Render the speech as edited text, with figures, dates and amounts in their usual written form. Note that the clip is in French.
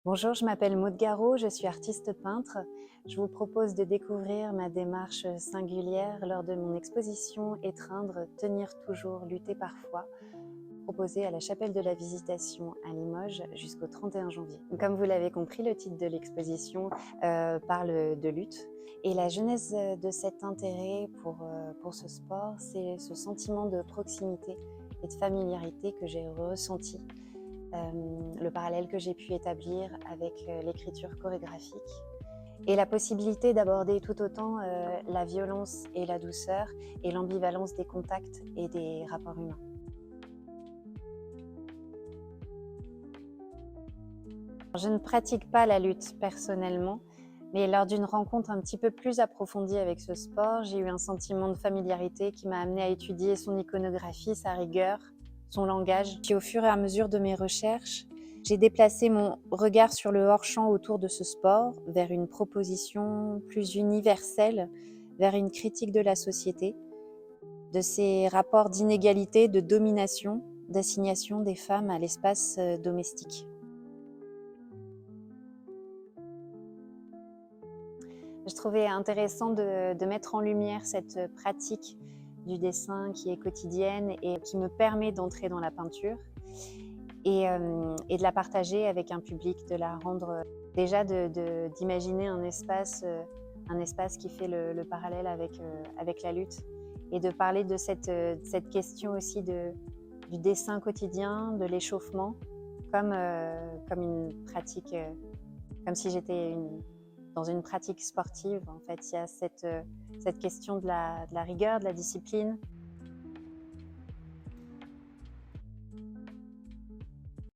Bonjour, je m'appelle Maud Garot, je suis artiste peintre. Je vous propose de découvrir ma démarche singulière lors de mon exposition Étreindre, tenir toujours, lutter parfois, proposée à la Chapelle de la Visitation à Limoges jusqu'au 31 janvier. Comme vous l'avez compris, le titre de l'exposition parle de lutte. Et la genèse de cet intérêt pour ce sport, c'est ce sentiment de proximité et de familiarité que j'ai ressenti. Le parallèle que j'ai pu établir avec l'écriture chorégraphique et la possibilité d'aborder tout autant la violence et la douceur et l'ambivalence des contacts et des rapports humains. Je ne pratique pas la lutte personnellement, mais lors d'une rencontre un petit peu plus approfondie avec ce sport, j'ai eu un sentiment de familiarité qui m'a amené à étudier son iconographie, sa rigueur, son langage. Puis au fur et à mesure de mes recherches, j'ai déplacé mon regard sur le hors-champ autour de ce sport vers une proposition plus universelle, vers une critique de la société, de ces rapports d'inégalité, de domination, d'assignation des femmes à l'espace domestique. Je trouvais intéressant de mettre en lumière cette pratique du dessin qui est quotidienne et qui me permet d'entrer dans la peinture et de la partager avec un public, de la rendre déjà d'imaginer un espace qui fait le parallèle avec la lutte et de parler de cette question aussi du dessin quotidien, de l'échauffement comme une pratique, comme si j'étais dans une pratique sportive. En fait, il y a cette question de la rigueur, de la discipline,